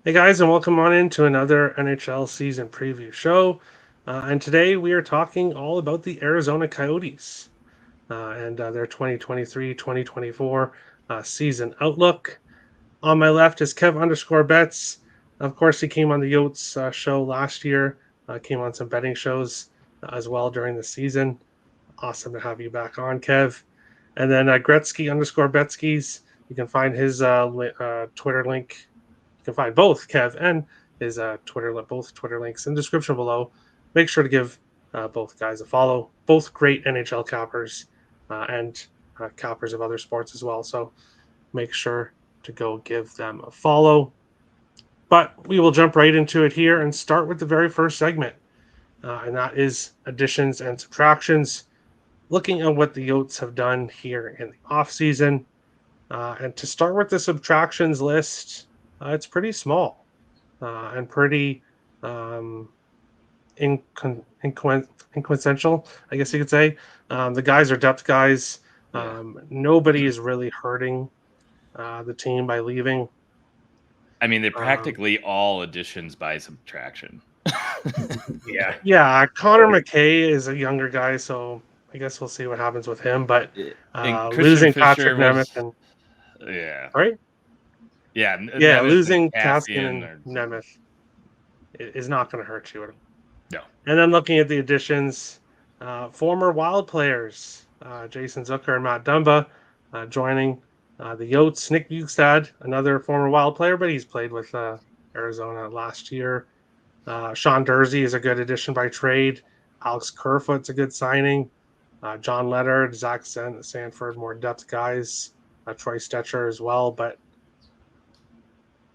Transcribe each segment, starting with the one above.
Hey guys, and welcome on into another NHL season preview show. And today we are talking all about the Arizona Coyotes and their 2023-2024 season outlook. On my left is Kev underscore bets. Of course, he came on the Yotes show last year, came on some betting shows as well during the season. Awesome to have you back on, Kev. And then Gretzky underscore Betskis. You can find his Twitter link. You can find both Kev and his both Twitter links in the description below. Make sure to give both guys a follow. Both great NHL cappers and cappers of other sports as well. So make sure to go give them a follow. But we will jump right into it here and start with the very first segment, and that is additions and subtractions. Looking at what the Yotes have done here in the offseason. And to start with the subtractions list, it's pretty small and pretty um, inconsequential, I guess you could say. The guys are depth guys. Yeah. Nobody is really hurting the team by leaving. I mean, they're Um, practically all additions by subtraction. Yeah. yeah, Connor McKay is a younger guy, so I guess we'll see what happens with him. But And Christian losing Patrick Fisher Nemeth was, and yeah. right, Yeah, yeah, Nemeth and losing Kaskin Cassian and are, Nemeth is not going to hurt you. no. And then looking at the additions, former Wild players, Jason Zucker and Matt Dumba, joining the Yotes. Nick Bukestad, another former Wild player, but he's played with Arizona last year. Sean Dursey is a good addition by trade. Alex Kerfoot's a good signing. John Leonard, Zach Sanford, more depth guys. Troy Stetcher as well, but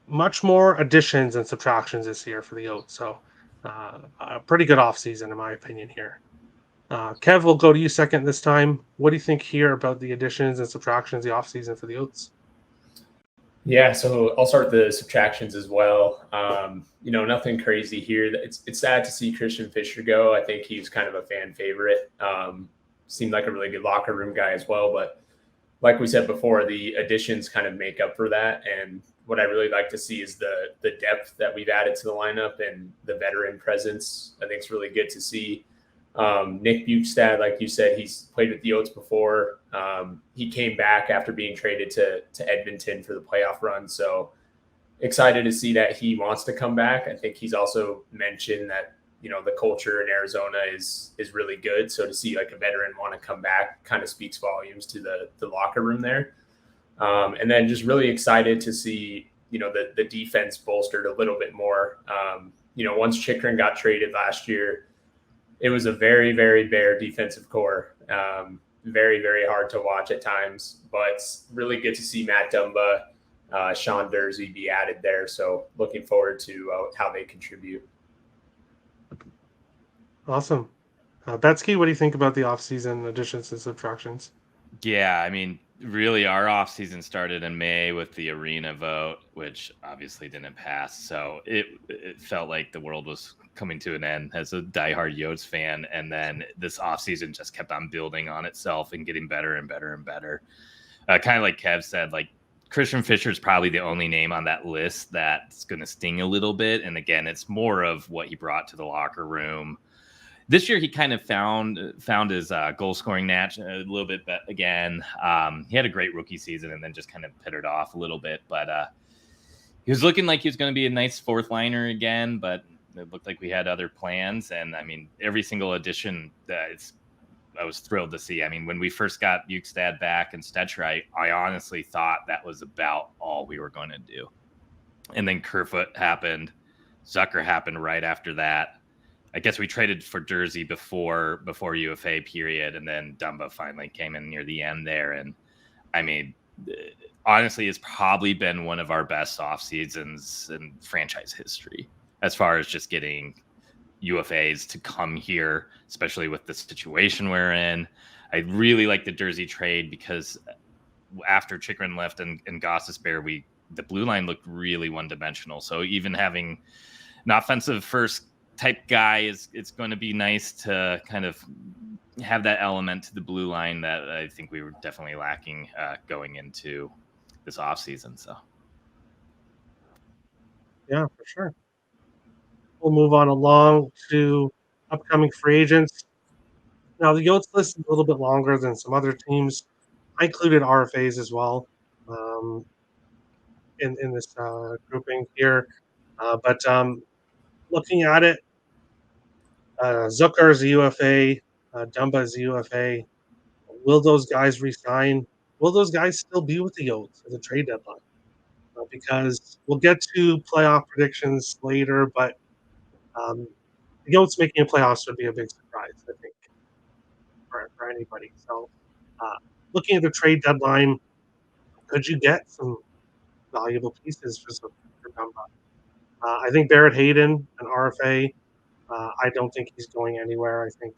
much more additions and subtractions this year for the Yotes. So a pretty good offseason, in my opinion, here. Kev, we'll go to you second this time. What do you think here about the additions and subtractions the offseason for the Yotes? Yeah, so I'll start the subtractions as well. Nothing crazy here. It's sad to see Christian Fisher go. I think he's kind of a fan favorite. Seemed like a really good locker room guy as well. But like we said before, the additions kind of make up for that. And what I really like to see is the depth that we've added to the lineup and the veteran presence. I think it's really good to see. Nick Bukestad, like you said, he's played with the Yotes before. He came back after being traded to Edmonton for the playoff run. So excited to see that he wants to come back. I think he's also mentioned that, the culture in Arizona is really good. So to see like a veteran want to come back kind of speaks volumes to the locker room there. And then just really excited to see, the defense bolstered a little bit more. Once Chikrin got traded last year, it was a very, very bare defensive core. Very, very hard to watch at times, but really good to see Matt Dumba, Sean Dursey be added there. So looking forward to how they contribute. Awesome. Betsky, what do you think about the offseason additions and subtractions? Yeah, I mean, really, our offseason started in May with the arena vote, which obviously didn't pass. So it felt like the world was coming to an end as a diehard Yotes fan. And then this offseason just kept on building on itself and getting better and better and better. Kind of like Kev said, like Christian Fisher is probably the only name on that list that's going to sting a little bit. And again, it's more of what he brought to the locker room. This year, he kind of found his goal scoring natch a little bit again. He had a great rookie season and then just kind of pittered off a little bit. But he was looking like he was going to be a nice fourth liner again, but it looked like we had other plans. And I mean, every single addition I was thrilled to see. I mean, when we first got Bukestad back and Stetcher, I honestly thought that was about all we were going to do. And then Kerfoot happened. Zucker happened right after that. I guess we traded for Dursey before UFA period, and then Dumba finally came in near the end there. And I mean, honestly, it's probably been one of our best off seasons in franchise history as far as just getting UFAs to come here, especially with the situation we're in. I really like the Dursey trade because after Chikrin left and Gostisbehere, the blue line looked really one-dimensional. So even having an offensive first type guy it's going to be nice to kind of have that element to the blue line that I think we were definitely lacking going into this offseason. So Yeah, for sure. We'll move on along to upcoming free agents. Now, the Yotes list is a little bit longer than some other teams. I included RFAs as well um, in this grouping here. But looking at it, Zucker is a UFA, Dumba is a UFA. Will those guys resign? Will those guys still be with the Yotes at the trade deadline? Because we'll get to playoff predictions later, but um, the Yotes making a playoffs would be a big surprise, I think, for anybody. So, uh, looking at the trade deadline, could you get some valuable pieces for Dumba? I think Barrett Hayden, an RFA, I don't think he's going anywhere. I think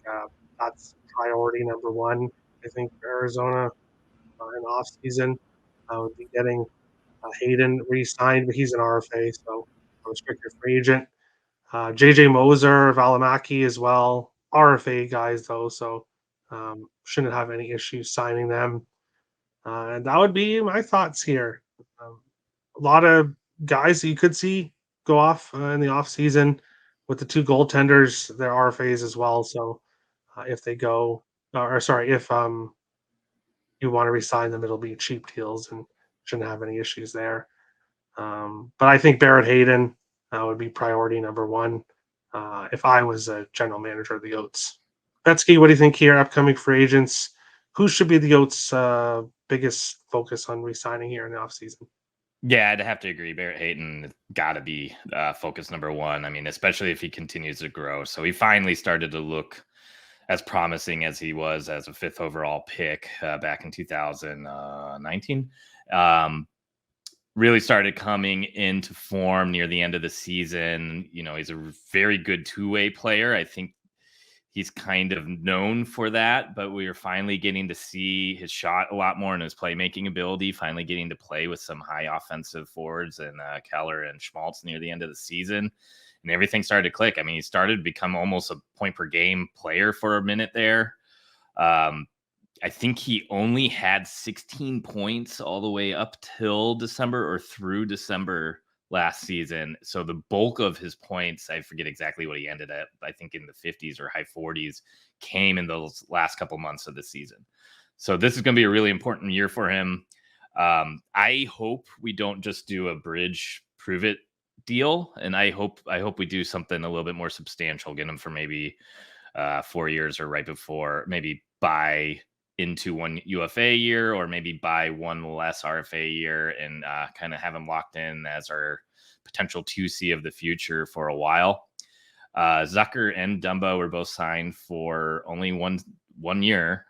that's priority number one. I think for Arizona in off season would be getting Hayden re-signed, but he's an RFA, so a restricted free agent. JJ Moser, Valimaki as well, RFA guys though, so shouldn't have any issues signing them. And that would be my thoughts here. Um, a lot of guys that you could see go off in the off season with the two goaltenders. They're RFAs as well. So if they go, or sorry, if you want to resign them, it'll be cheap deals and shouldn't have any issues there. But I think Barrett Hayden would be priority number one if I was a general manager of the Oats. Betsky, what do you think here? Upcoming free agents, who should be the Oats' biggest focus on re-signing here in the offseason? Yeah, I'd have to agree. Barrett Hayton got to be focus number one. I mean, especially if he continues to grow. So he finally started to look as promising as he was as a fifth overall pick back in 2019. Really started coming into form near the end of the season. You know, he's a very good two-way player. I think he's kind of known for that, but we are finally getting to see his shot a lot more and his playmaking ability, finally getting to play with some high offensive forwards and Keller and Schmaltz near the end of the season. And everything started to click. I mean, he started to become almost a point per game player for a minute there. I think he only had 16 points all the way up till December or through December last season. So the bulk of his points, I forget exactly what he ended at, I think in the 50s or high 40s, came in those last couple months of the season. So this is going to be a really important year for him. I hope we don't just do a bridge prove it deal, and I hope we do something a little bit more substantial, get him for maybe 4 years or right before, maybe buy into one UFA year or maybe buy one less RFA year and kind of have him locked in as our potential 2C of the future for a while. Zucker and Dumbo were both signed for only one year.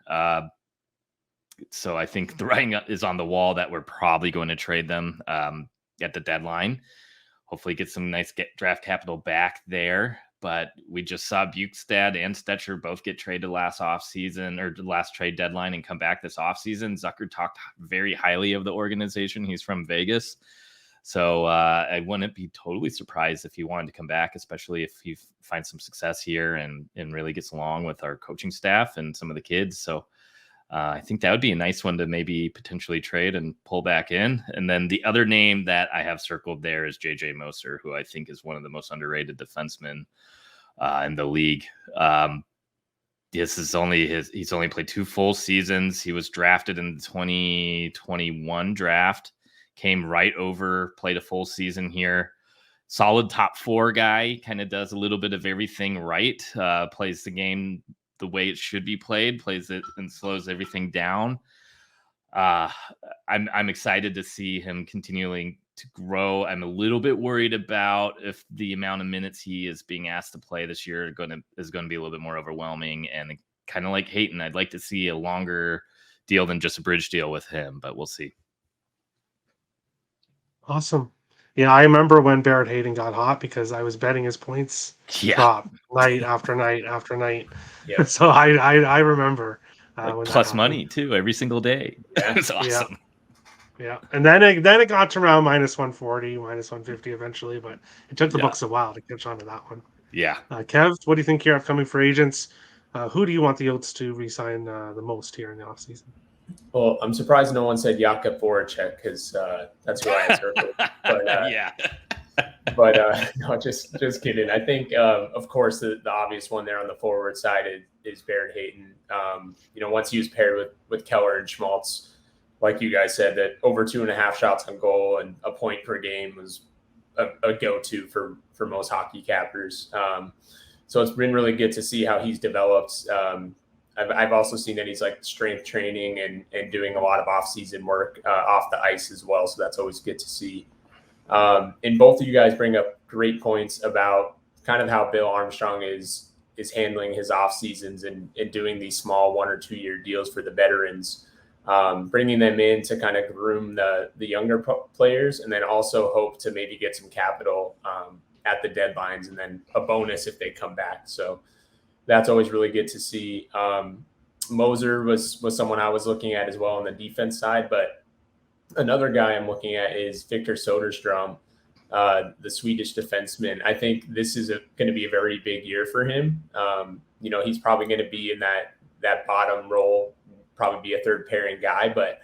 So I think the writing is on the wall that we're probably going to trade them at the deadline. Hopefully get some nice draft capital back there. But we just saw Bukestad and Stetcher both get traded last offseason or last trade deadline and come back this offseason. Zucker talked very highly of the organization. He's from Vegas. So I wouldn't be totally surprised if he wanted to come back, especially if he finds some success here and really gets along with our coaching staff and some of the kids. So I think that would be a nice one to maybe potentially trade and pull back in. And then the other name that I have circled there is JJ Moser, who I think is one of the most underrated defensemen in the league. This is he's only played 2 full seasons. He was drafted in the 2021 draft, came right over, played a full season here. Solid top 4 guy, kind of does a little bit of everything right, plays the game the way it should be played, plays it and slows everything down. I'm excited to see him continuing to grow. I'm a little bit worried about if the amount of minutes he is being asked to play this year is going to be a little bit more overwhelming. And kind of like Hayton, I'd like to see a longer deal than just a bridge deal with him, but we'll see. Awesome. Yeah, I remember when Barrett Hayden got hot because I was betting his points drop night after night after night. Yeah. So I remember when plus money too every single day. Yeah. It's awesome. Yeah. And then it got to around minus 140, minus 150 eventually, but it took the books a while to catch on to that one. Yeah. Kev, what do you think here upcoming free agents? Who do you want the Oats to re-sign the most here in the offseason? Well, I'm surprised no one said Jakub Voracek because that's who I had circled. But yeah, But no, just kidding. I think, of course, the obvious one there on the forward side is Barrett Hayton. Once he was paired with Keller and Schmaltz, like you guys said, that over 2.5 shots on goal and a point per game was a go-to for most hockey cappers. So it's been really good to see how he's developed. I've also seen that he's like strength training and doing a lot of off-season work off the ice as well. So that's always good to see. And both of you guys bring up great points about kind of how Bill Armstrong is handling his off seasons and doing these small 1 or 2 year deals for the veterans, bringing them in to kind of groom the younger players, and then also hope to maybe get some capital at the deadlines and then a bonus if they come back. So that's always really good to see. Moser was someone I was looking at as well on the defense side, but another guy I'm looking at is Victor Soderstrom, the Swedish defenseman. I think this is going to be a very big year for him. He's probably going to be in that bottom role, probably be a third pairing guy, but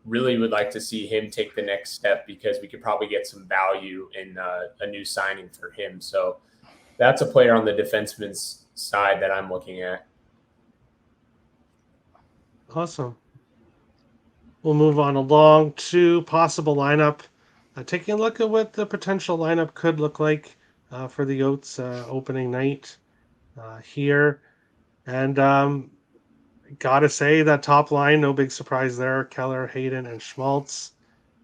really would like to see him take the next step because we could probably get some value in a new signing for him. So that's a player on the defenseman's side that I'm looking at. Awesome. We'll move on along to possible lineup. Taking a look at what the potential lineup could look like for the Yotes opening night here. And gotta say that top line, no big surprise there. Keller, Hayden, and Schmaltz.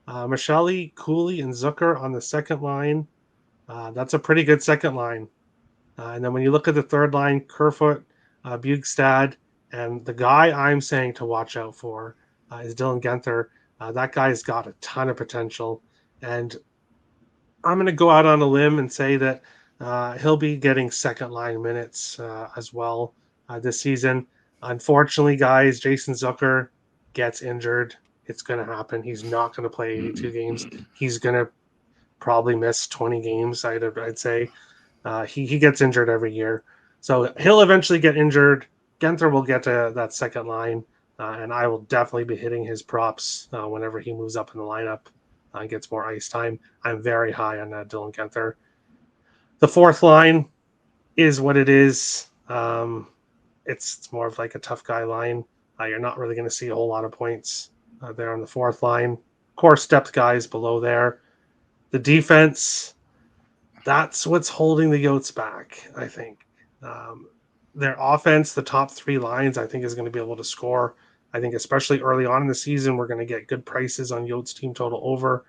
Michelli, Cooley, and Zucker on the second line. That's a pretty good second line. And then when you look at the third line, Kerfoot, Bugstad, and the guy I'm saying to watch out for is Dylan Genther. That guy's got a ton of potential. And I'm going to go out on a limb and say that he'll be getting second line minutes as well this season. Unfortunately, guys, Jason Zucker gets injured. It's going to happen. He's not going to play 82 games. He's going to probably miss 20 games, I'd say. He gets injured every year. So he'll eventually get injured. Genther will get to that second line, and I will definitely be hitting his props whenever he moves up in the lineup and gets more ice time. I'm very high on Dylan Genther. The fourth line is what it is. It's more of like a tough guy line. You're not really going to see a whole lot of points there on the fourth line. Of course, depth guys below there. The defense, that's what's holding the Yotes back, I think. Their offense, the top three lines, I think is going to be able to score. I think especially early on in the season, we're going to get good prices on Yotes team total over,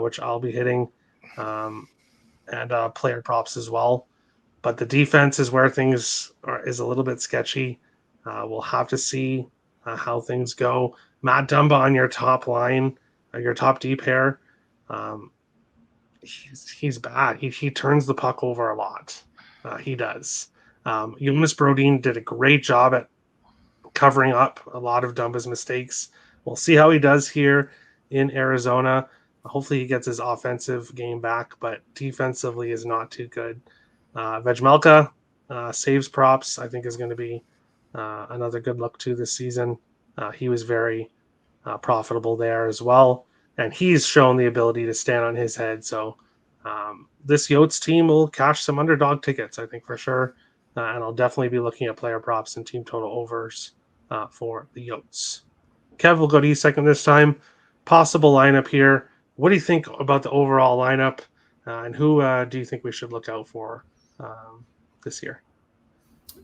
which I'll be hitting, and player props as well. But the defense is where things is a little bit sketchy. We'll have to see how things go. Matt Dumba on your top line, your top D pair. He's bad. He turns the puck over a lot. He does. Jonas Brodin did a great job at covering up a lot of Dumba's mistakes. We'll see how he does here in Arizona. Hopefully he gets his offensive game back, but defensively is not too good. Vejmelka saves props, I think, is going to be another good look to this season. He was very profitable there as well, and he's shown the ability to stand on his head. So this Yotes team will cash some underdog tickets, I think, for sure. And I'll definitely be looking at player props and team total overs for the Yotes. Kev, will go to you second this time. Possible lineup here. What do you think about the overall lineup? And who do you think we should look out for this year?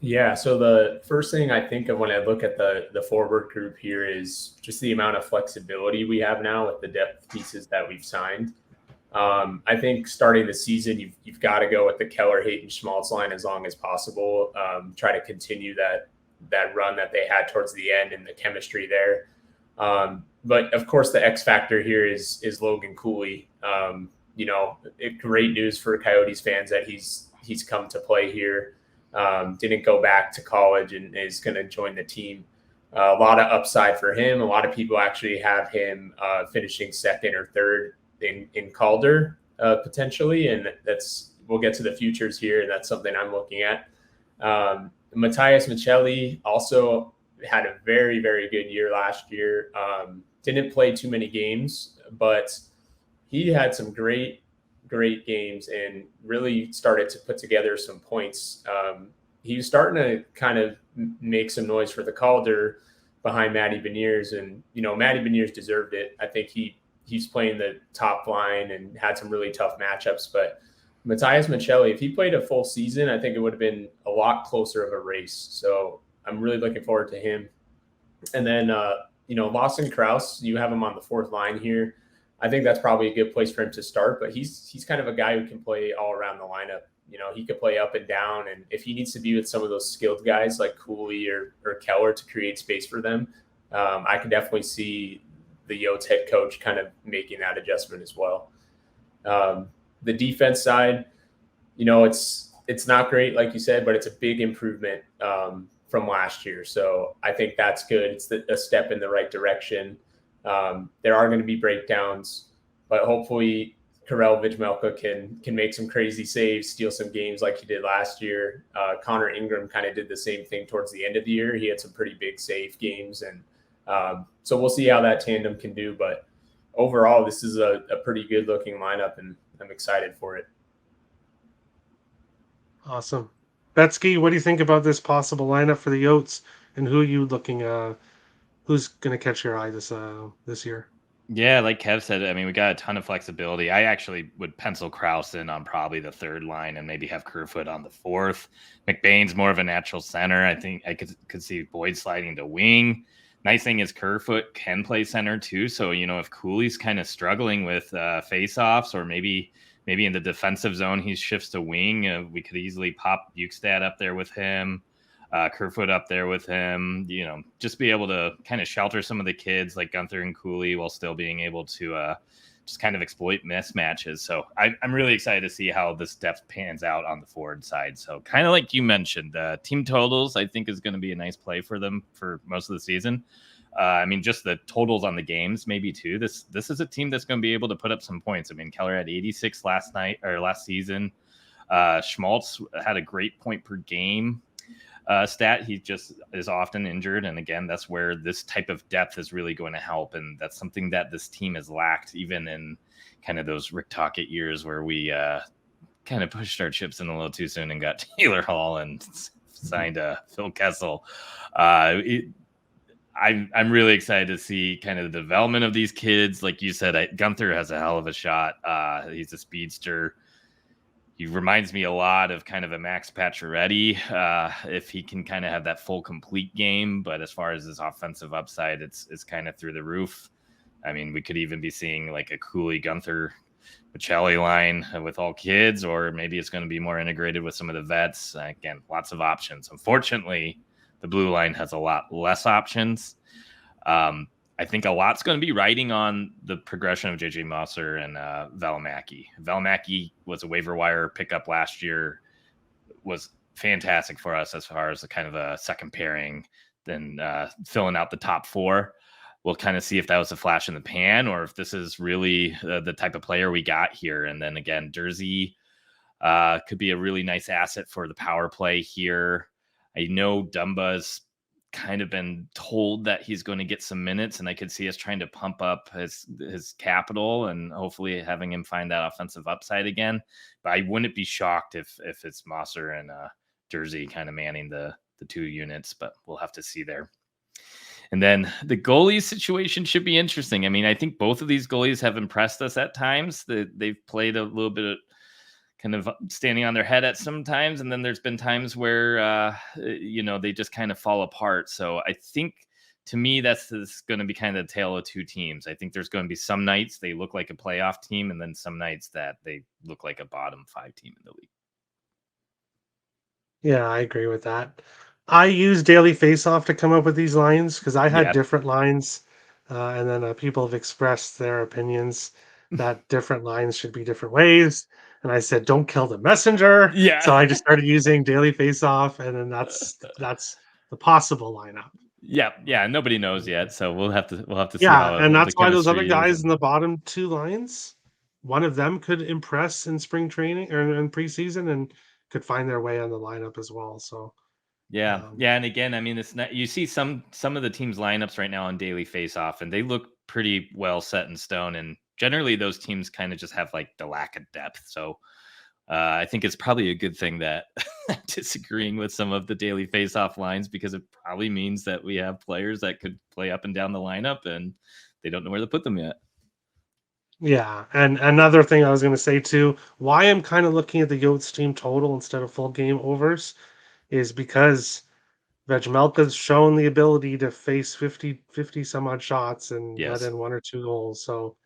Yeah, so the first thing I think of when I look at the forward group here is just the amount of flexibility we have now with the depth pieces that we've signed. I think starting the season, you've got to go with the Keller, Hayton, Schmaltz line as long as possible. Try to continue that run that they had towards the end and the chemistry there. But of course, the X factor here is Logan Cooley. Great news for Coyotes fans that he's come to play here. Didn't go back to college and is going to join the team. A lot of upside for him. A lot of people actually have him finishing second or third in Calder potentially, and we'll get to the futures here, and that's something I'm looking at. Matthias Michelli also had a very, very good year last year. Didn't play too many games, but he had some great great games and really started to put together some points. He was starting to kind of make some noise for the Calder behind Matty Beniers, and Matty Beniers deserved it. I think he's playing the top line and had some really tough matchups, but Matthias Michelli, if he played a full season, I think it would have been a lot closer of a race. So I'm really looking forward to him. And then, Lawson Krause, you have him on the fourth line here. I think that's probably a good place for him to start, but he's kind of a guy who can play all around the lineup. He could play up and down, and if he needs to be with some of those skilled guys like Cooley or Keller to create space for them, I can definitely see the Yotes head coach kind of making that adjustment as well. The defense side, it's not great, like you said, but it's a big improvement from last year. So I think that's good. It's a step in the right direction. There are going to be breakdowns, but hopefully Karel Vijmelka can make some crazy saves, steal some games like he did last year. Connor Ingram kind of did the same thing towards the end of the year. He had some pretty big save games, and so we'll see how that tandem can do. But overall, this is a pretty good looking lineup, and I'm excited for it. Awesome. Betsky, what do you think about this possible lineup for the Yotes, and who are you looking who's going to catch your eye this year? Yeah, like Kev said, I mean, we got a ton of flexibility. I actually would pencil Krause in on probably the third line and maybe have Kerfoot on the fourth. McBain's more of a natural center. I think I could see Boyd sliding to wing. Nice thing is Kerfoot can play center too. So, if Cooley's kind of struggling with face-offs, or maybe in the defensive zone, he shifts to wing, we could easily pop Bukestad up there with him. Kerfoot up there with him, just be able to kind of shelter some of the kids like Gunther and Cooley while still being able to just kind of exploit mismatches. So I'm really excited to see how this depth pans out on the forward side. So kind of like you mentioned, team totals, I think, is going to be a nice play for them for most of the season. I mean, just the totals on the games, maybe too. This is a team that's going to be able to put up some points. I mean, Keller had 86 last season. Schmaltz had a great point per game stat. He just is often injured, and again, that's where this type of depth is really going to help, and that's something that this team has lacked even in kind of those Rick Tocchet years where we kind of pushed our chips in a little too soon and got Taylor Hall and signed Phil Kessel. I'm really excited to see kind of the development of these kids. Like you said, Gunther has a hell of a shot. He's a speedster. He reminds me a lot of kind of a Max Pacioretty, if he can kind of have that full complete game. But as far as his offensive upside, it's kind of through the roof. I mean, we could even be seeing like a Cooley Gunther Michelli line with all kids, or maybe it's going to be more integrated with some of the vets. Again, lots of options. Unfortunately, the blue line has a lot less options. I think a lot's going to be riding on the progression of JJ Mosser and Valimaki. Valimaki was a waiver wire pickup last year, was fantastic for us as far as a kind of a second pairing, then filling out the top four. We'll kind of see if that was a flash in the pan or if this is really the type of player we got here. And then again, Jersey could be a really nice asset for the power play here. I know Dumba's kind of been told that he's going to get some minutes, and I could see us trying to pump up his capital and hopefully having him find that offensive upside again. But I wouldn't be shocked if it's Mosser and Jersey kind of manning the two units, but we'll have to see there. And then the goalie situation should be interesting. I mean, I think both of these goalies have impressed us at times. They've played a little bit of kind of standing on their head at some times. And then there's been times where, they just kind of fall apart. So I think, to me, that's going to be kind of the tale of two teams. I think there's going to be some nights they look like a playoff team, and then some nights that they look like a bottom 5 team in the league. Yeah, I agree with that. I use Daily Faceoff to come up with these lines because I had different lines, and then people have expressed their opinions that different lines should be different ways. And I said, "Don't kill the messenger." Yeah. So I just started using Daily Faceoff, and then that's the possible lineup. Yeah. Nobody knows yet, so we'll have to see Yeah, how. and that's why those other chemistry is. guys in the bottom 2 lines, one of them could impress in spring training or in preseason and could find their way on the lineup as well. So Yeah. And again, I mean, it's not, you see some of the teams' lineups right now on Daily Faceoff, and they look pretty well set in stone. And generally those teams kind of just have like the lack of depth. So I think it's probably a good thing that I'm disagreeing with some of the daily face-off lines, because it probably means that we have players that could play up and down the lineup and they don't know where to put them yet. Yeah, and another thing I was going to say too, why I'm kind of looking at the Yotes team total instead of full game overs is because Vejmelka's shown the ability to face 50 some odd shots and let Yes. in 1 or 2 goals. So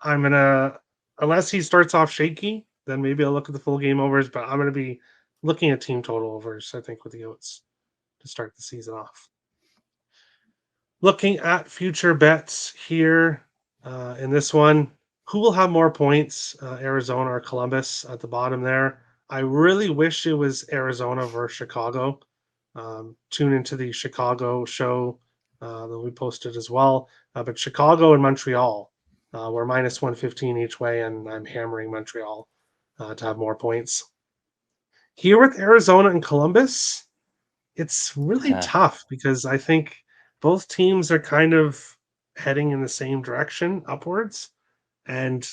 I'm gonna, unless he starts off shaky, then maybe I'll look at the full game overs. But I'm gonna be looking at team total overs. I think with the Yotes to start the season off. Looking at future bets here in this one, who will have more points, Arizona or Columbus at the bottom there? I really wish it was Arizona versus Chicago. Tune into the Chicago show that we posted as well. But Chicago and Montreal were minus 115 each way, and I'm hammering Montreal to have more points. Here with Arizona and Columbus, it's really tough because I think both teams are kind of heading in the same direction upwards, and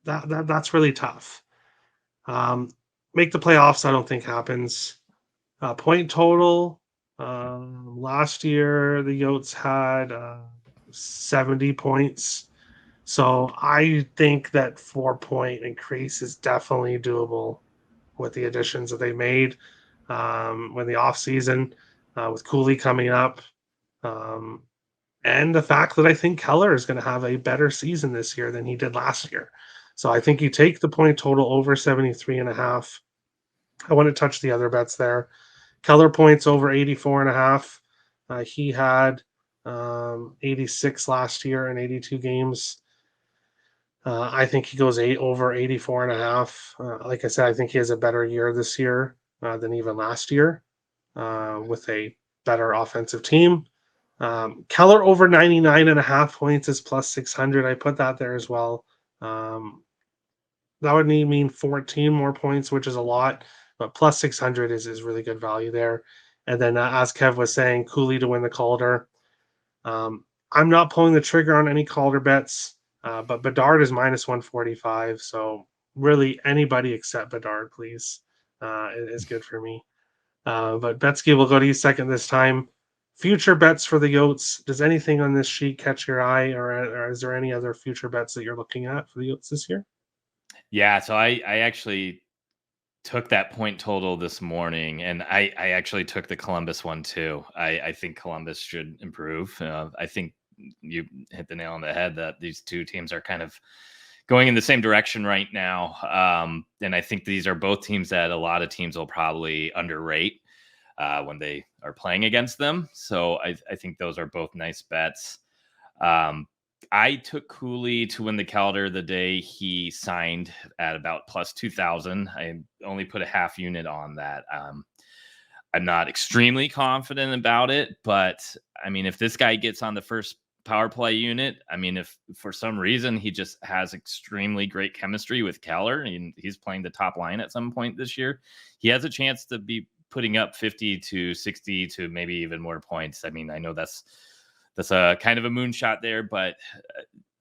that's really tough. Um, make the playoffs, I don't think happens. Point total. Last year the Yotes had 70 points, so I think that 4 point increase is definitely doable with the additions that they made when the offseason with Cooley coming up. Um, and the fact that I think Keller is going to have a better season this year than he did last year. So I think you take the point total over 73.5. I want to touch the other bets there. Keller points over 84.5. He had 86 last year in 82 games. I think he goes over 84.5. Like I said, I think he has a better year this year than even last year with a better offensive team. Keller over 99.5 points is plus 600. I put that there as well. That would mean 14 more points, which is a lot, but plus 600 is really good value there. And then, as Kev was saying, Cooley to win the Calder. I'm not pulling the trigger on any Calder bets, but Bedard is minus 145. So, really, anybody except Bedard, please, is good for me. But Betsky will go to you second this time. Future bets for the Yotes. Does anything on this sheet catch your eye, or is there any other future bets that you're looking at for the Yotes this year? Yeah, so I actually took that point total this morning, and I actually took the Columbus one too. I think Columbus should improve. I think you hit the nail on the head that these two teams are kind of going in the same direction right now. And I think these are both teams that a lot of teams will probably underrate when they are playing against them. So I think those are both nice bets. Um, I took Cooley to win the Calder the day he signed at about plus 2,000. I only put a half unit on that. I'm not extremely confident about it, but I mean, if this guy gets on the first power play unit, I mean, if for some reason he just has extremely great chemistry with Keller and he's playing the top line at some point this year, he has a chance to be putting up 50 to 60 to maybe even more points. I mean, I know that's a kind of a moonshot there, but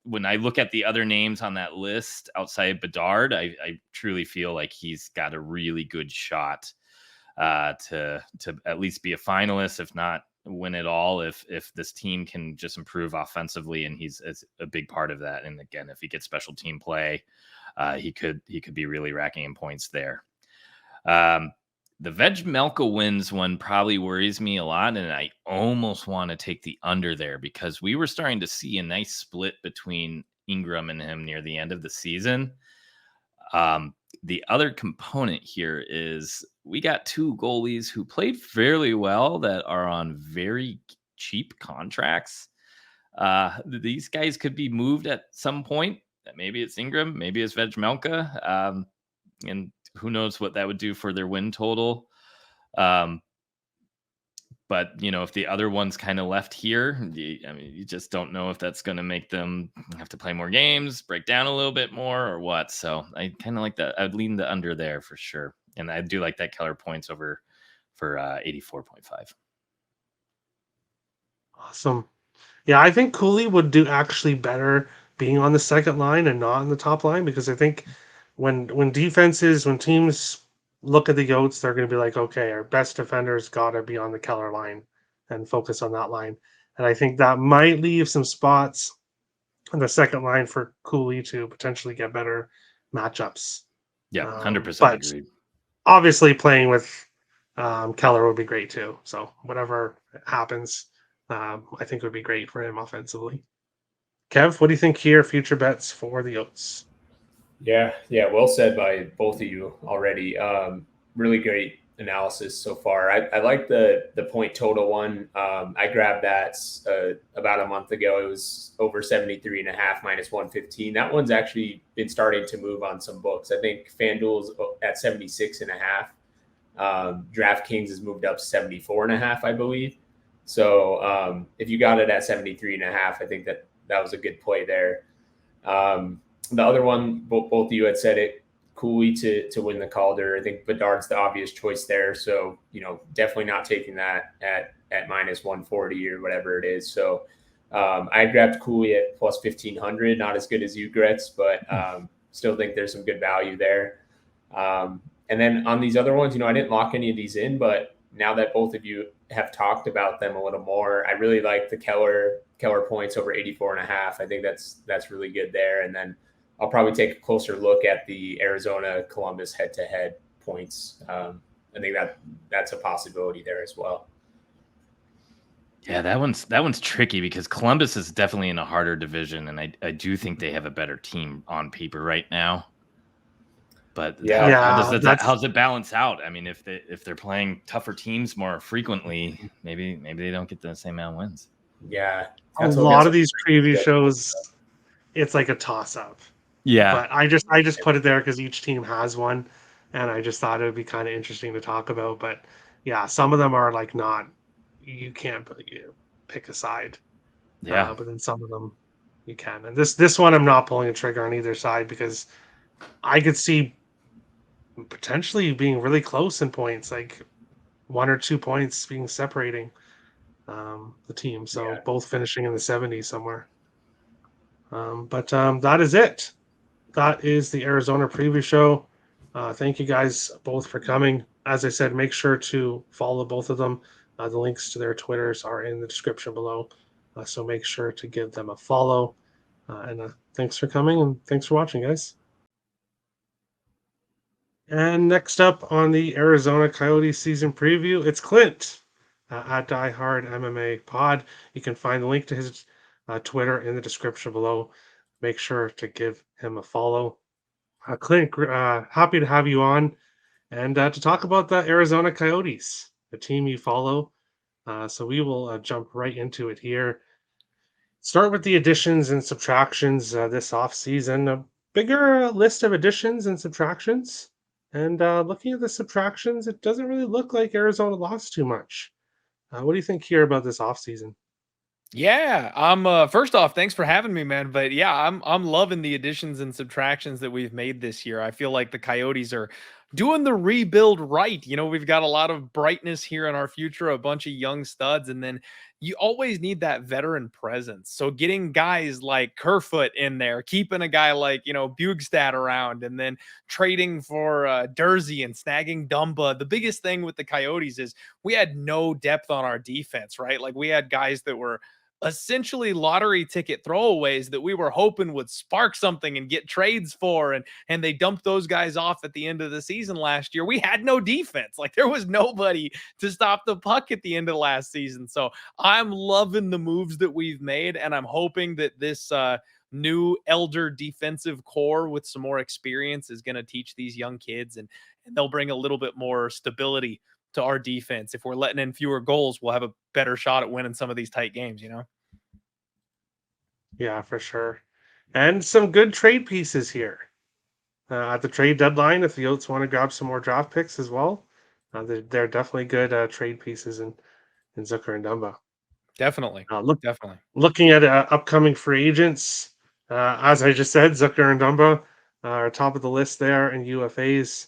when I look at the other names on that list outside Bedard, I truly feel like he's got a really good shot to at least be a finalist, if not win it all. If this team can just improve offensively, and he's a big part of that. And again, if he gets special team play, he could be really racking in points there. The Vejmelka wins one probably worries me a lot, and I almost want to take the under there because we were starting to see a nice split between Ingram and him near the end of the season. The other component here is we got two goalies who played fairly well that are on very cheap contracts. These guys could be moved at some point. Maybe it's Ingram, maybe it's Vejmelka. And who knows what that would do for their win total. But if the other one's kind of left here, I mean, you just don't know if that's going to make them have to play more games, break down a little bit more, or what. So I kind of like that. I'd lean the under there for sure, and I do like that Keller points over for 84.5. Awesome. Yeah, I think Cooley would do actually better being on the second line and not on the top line, because I think when teams look at the Yotes, they're going to be like, okay, our best defenders got to be on the Keller line and focus on that line. And I think that might leave some spots on the second line for Cooley to potentially get better matchups. Yeah, 100% But agreed. obviously, playing with Keller would be great too. So whatever happens, I think would be great for him offensively. Kev, what do you think here? Future bets for the Yotes? Yeah, well said by both of you already. Really great analysis so far. I like the point total one. I grabbed that about a month ago. It was over 73.5 minus 115. That one's actually been starting to move on some books. I think FanDuel's at 76.5. DraftKings has moved up 74.5, I believe. So if you got it at 73.5, I think that was a good play there. The other one, both of you had said it, Cooley to win the Calder. I think Bedard's the obvious choice there. So, definitely not taking that at minus 140 or whatever it is. So I grabbed Cooley at plus 1,500. Not as good as you, Gretz, but still think there's some good value there. And then on these other ones, I didn't lock any of these in, but now that both of you have talked about them a little more, I really like the Keller points over 84.5. I think that's really good there. And then I'll probably take a closer look at the Arizona Columbus head-to-head points. I think that's a possibility there as well. Yeah, that one's tricky because Columbus is definitely in a harder division, and I do think they have a better team on paper right now. But how does it balance out? I mean, if they're playing tougher teams more frequently, maybe they don't get the same amount of wins. Yeah, a lot of these preview shows, it's like a toss-up. Yeah, but I just put it there because each team has one, and I just thought it would be kind of interesting to talk about. But yeah, some of them are like not, you can't pick a side. Yeah, but then some of them you can. And this one I'm not pulling a trigger on either side because I could see potentially being really close in points, like 1 or 2 points being separating the team. So both finishing in the 70s somewhere. But that is it. That is the Arizona preview show. Thank you guys both for coming. As I said, make sure to follow both of them. The links to their Twitters are in the description below. So make sure to give them a follow. And thanks for coming and thanks for watching, guys. And next up on the Arizona Coyotes season preview, it's Clint at Die Hard MMA Pod. You can find the link to his Twitter in the description below. Make sure to give him a follow. Clint, happy to have you on and to talk about the Arizona Coyotes, the team you follow. So we will jump right into it here. Start with the additions and subtractions this offseason. A bigger list of additions and subtractions. And looking at the subtractions, it doesn't really look like Arizona lost too much. What do you think here about this offseason? Yeah, I'm first off, thanks for having me, man. But yeah, I'm loving the additions and subtractions that we've made this year. I feel like the Coyotes are doing the rebuild right. We've got a lot of brightness here in our future, a bunch of young studs, and then you always need that veteran presence. So getting guys like Kerfoot in there, keeping a guy like, Bugstad around, and then trading for Dursey and snagging Dumba. The biggest thing with the Coyotes is we had no depth on our defense, right? Like we had guys that were essentially lottery ticket throwaways that we were hoping would spark something and get trades for, and they dumped those guys off at the end of the season last year. We had no defense. Like there was nobody to stop the puck at the end of last season. So I'm loving the moves that we've made, and I'm hoping that this new elder defensive core with some more experience is going to teach these young kids, and they'll bring a little bit more stability to our defense. If we're letting in fewer goals, we'll have a better shot at winning some of these tight games, Yeah, for sure. And some good trade pieces here. At the trade deadline, if the Yotes want to grab some more draft picks as well, they're definitely good trade pieces in Zucker and Dumba. Definitely. Definitely. Looking at upcoming free agents, as I just said, Zucker and Dumba are top of the list there, and UFAs.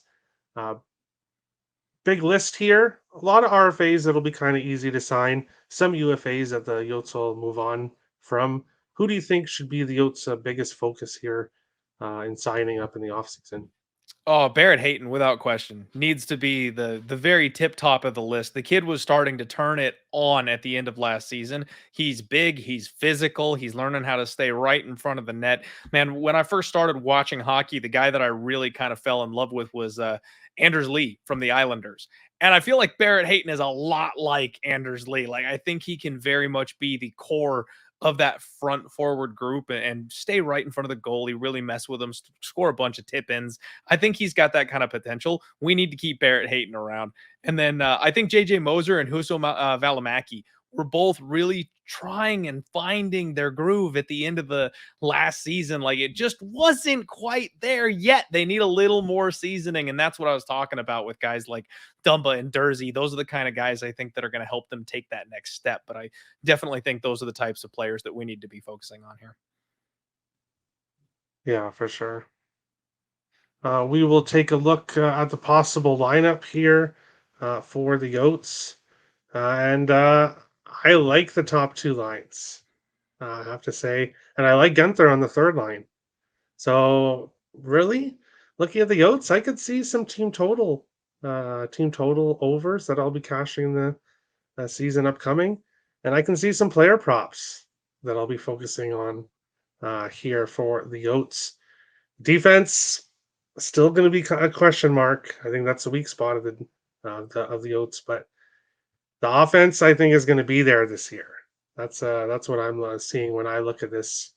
Big list here. A lot of RFAs that'll be kind of easy to sign. Some UFAs that the Yotes will move on from. who do you think should be the Yotes' biggest focus here in signing up in the offseason? Oh, Barrett Hayton, without question, needs to be the very tip top of the list. The kid was starting to turn it on at the end of last season. He's big, he's physical, he's learning how to stay right in front of the net. Man, when I first started watching hockey, the guy that I really kind of fell in love with was Anders Lee from the Islanders. And I feel like Barrett Hayton is a lot like Anders Lee. Like I think he can very much be the core of that front forward group and stay right in front of the goalie, really mess with him, score a bunch of tip ins. I think he's got that kind of potential. We need to keep Barrett Hayton around. And then I think JJ Moser and Huso Valimaki were both really trying and finding their groove at the end of the last season. Like it just wasn't quite there yet. They need a little more seasoning. And that's what I was talking about with guys like Dumba and Dursey. Those are the kind of guys I think that are going to help them take that next step. But I definitely think those are the types of players that we need to be focusing on here. Yeah, for sure. We will take a look at the possible lineup here for the Yotes. And I like the top two lines, I have to say. And I like Gunther on the third line. So, really, looking at the Yotes, I could see some team total overs that I'll be cashing the season upcoming. And I can see some player props that I'll be focusing on here for the Yotes. Defense still going to be a question mark. I think that's the weak spot of the Yotes, but the offense I think is going to be there this year. That's what I'm seeing when I look at this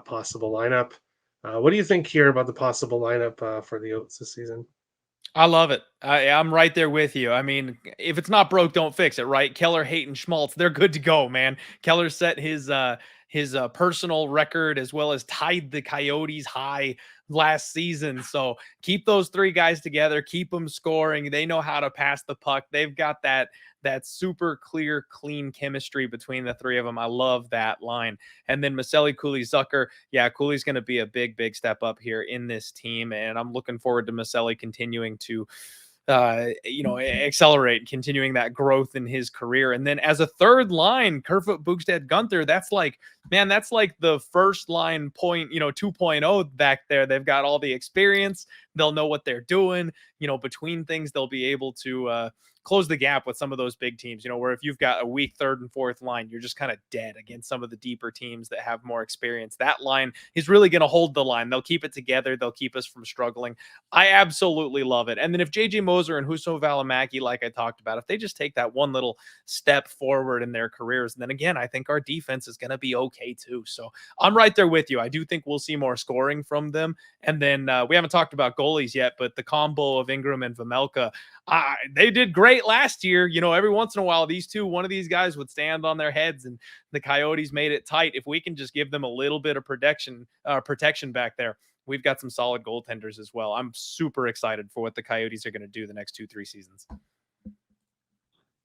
possible lineup. What do you think here about the possible lineup for the Yotes this season? I love it. I'm right there with you. I mean, if it's not broke, don't fix it, right? Keller, Hayton, Schmaltz, they're good to go, man. Keller set his personal record as well as tied the Coyotes high last season. So keep those three guys together, keep them scoring. They know how to pass the puck. They've got that super clear, clean chemistry between the three of them. I love that line. And then Maselli, Cooley, Zucker. Yeah, Cooley's going to be a big step up here in this team. And I'm looking forward to Maselli continuing to accelerate, continuing that growth in his career. And then as a third line, Kerfoot, Bugstead, Gunther, that's like the first line point, 2.0 back there. They've got all the experience. They'll know what they're doing, between things. They'll be able to close the gap with some of those big teams, where if you've got a weak third and fourth line, you're just kind of dead against some of the deeper teams that have more experience. That line is really going to hold the line. They'll keep it together. They'll keep us from struggling. I absolutely love it. And then if JJ Moser and Huso Valimaki, like I talked about, if they just take that one little step forward in their careers, then again, I think our defense is going to be okay too. So I'm right there with you. I do think we'll see more scoring from them. And then we haven't talked about goalies yet, but the combo of Ingram and Vamelka, they did great last year. Every once in a while, one of these guys would stand on their heads, and the Coyotes made it tight. If we can just give them a little bit of protection back there, we've got some solid goaltenders as well. I'm super excited for what the Coyotes are going to do the next 2-3 seasons.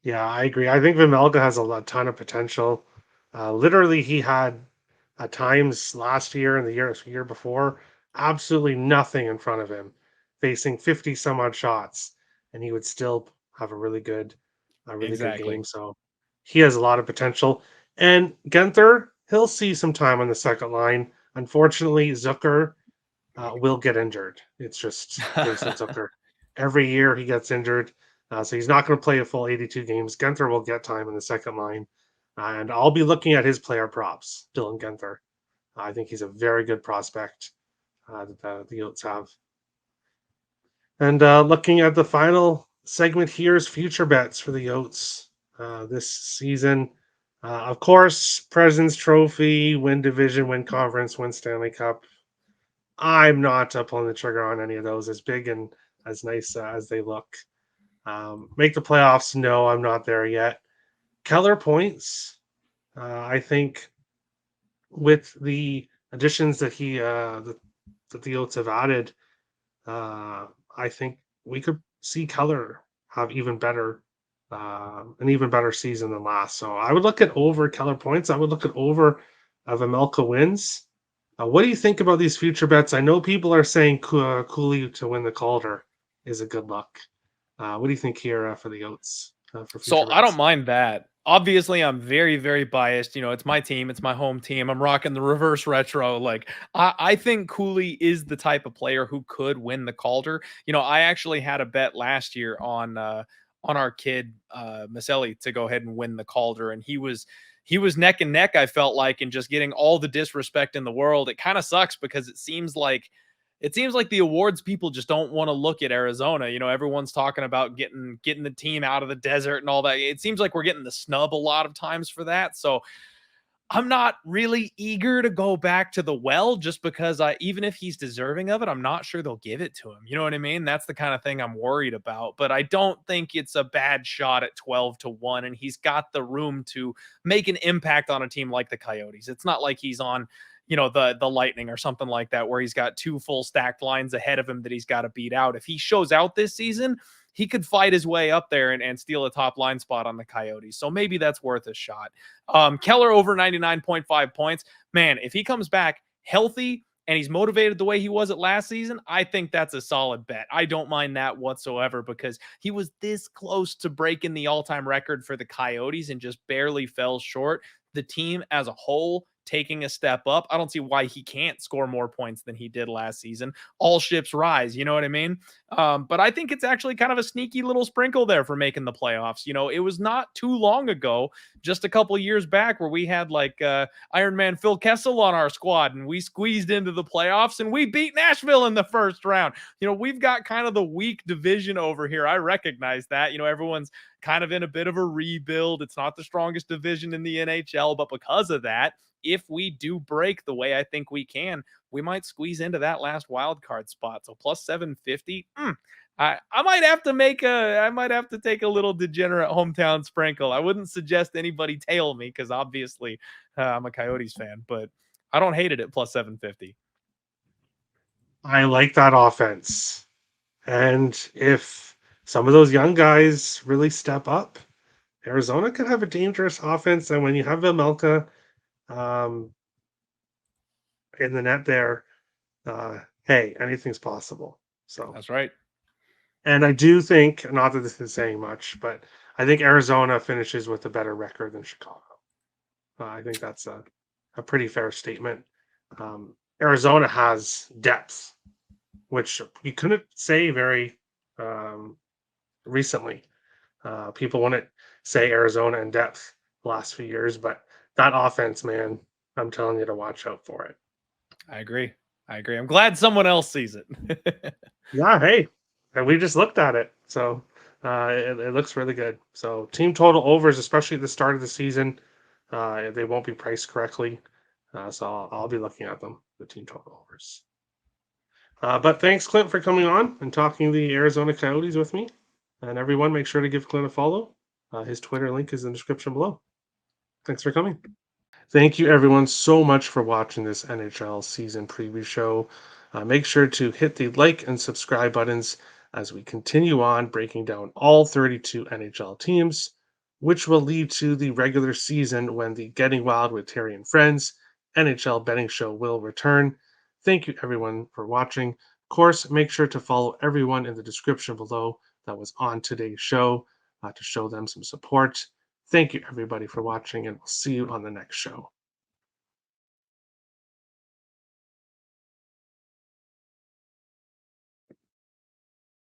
Yeah, I agree. I think Vimelga has a ton of potential. Literally, he had at times last year and the year before absolutely nothing in front of him, facing 50 some odd shots, and he would still have a really good Exactly. game. So he has a lot of potential. And Gunther, he'll see some time on the second line. Unfortunately, Zucker will get injured. It's just Jason Zucker. Every year he gets injured. So he's not going to play a full 82 games. Gunther will get time in the second line. And I'll be looking at his player props, Dylan Gunther. I think he's a very good prospect that the Yotes have. And looking at the final segment here is future bets for the Yotes this season. Of course, President's Trophy, win division, win conference, win Stanley Cup. I'm not pulling the trigger on any of those, as big and as nice as they look. Make the playoffs? No, I'm not there yet. Keller points. I think with the additions that that the Yotes have added, I think we could see Keller have an even better season than last. So I would look at over Keller points. I would look at over Amelka wins. What do you think about these future bets? I know people are saying Cooley to win the Calder is a good look. What do you think here for the Yotes for future So I don't bets? mind that. obviously I'm very, very biased. It's my team, it's my home team. I'm rocking the reverse retro. Like I think Cooley is the type of player who could win the Calder. I actually had a bet last year on our kid Maselli to go ahead and win the Calder, and he was neck and neck, I felt like, and just getting all the disrespect in the world. It kind of sucks because it seems like the awards people just don't want to look at Arizona. Everyone's talking about getting the team out of the desert and all that. It seems like we're getting the snub a lot of times for that. So I'm not really eager to go back to the well, just because even if he's deserving of it, I'm not sure they'll give it to him. You know what I mean? That's the kind of thing I'm worried about. But I don't think it's a bad shot at 12-1, and he's got the room to make an impact on a team like the Coyotes. It's not like he's on, the Lightning or something like that, where he's got two full stacked lines ahead of him that he's got to beat out. If he shows out this season, he could fight his way up there and steal a top line spot on the Coyotes. So maybe that's worth a shot. Keller over 99.5 points. Man, if he comes back healthy and he's motivated the way he was at last season, I think that's a solid bet. I don't mind that whatsoever, because he was this close to breaking the all-time record for the Coyotes and just barely fell short. The team as a whole taking a step up. I don't see why he can't score more points than he did last season. All ships rise. You know what I mean? But I think it's actually kind of a sneaky little sprinkle there for making the playoffs. It was not too long ago, just a couple years back, where we had like Iron Man Phil Kessel on our squad, and we squeezed into the playoffs and we beat Nashville in the first round. We've got kind of the weak division over here. I recognize that. Everyone's kind of in a bit of a rebuild. It's not the strongest division in the NHL, but because of that, if we do break the way I think we can, we might squeeze into that last wild card spot. So plus 750. I might have to take a little degenerate hometown sprinkle. I wouldn't suggest anybody tail me, because obviously I'm a Coyotes fan, but I don't hate it at plus 750. I like that offense. And if some of those young guys really step up, Arizona could have a dangerous offense. And when you have Vemelka um, in the net there, hey, anything's possible. So That's right. And I do think, not that this is saying much, but I think Arizona finishes with a better record than Chicago. I think that's a pretty fair statement. Arizona has depth, which we couldn't say very um, recently. People wouldn't say Arizona in depth the last few years, but that offense, man, I'm telling you to watch out for it. I agree. I'm glad someone else sees it. Yeah, hey, and we just looked at it, so it looks really good. So team total overs, especially at the start of the season, they won't be priced correctly. So I'll be looking at them, the team total overs. But thanks, Clint, for coming on and talking the Arizona Coyotes with me. And everyone, make sure to give Clint a follow. His Twitter link is in the description below. Thanks for coming. Thank you, everyone, so much for watching this NHL season preview show. Make sure to hit the like and subscribe buttons as we continue on breaking down all 32 NHL teams, which will lead to the regular season when the Getting Wild with Terry and Friends NHL betting show will return. Thank you, everyone, for watching. Of course, make sure to follow everyone in the description below that was on today's show to show them some support. Thank you, everybody, for watching, and we'll see you on the next show.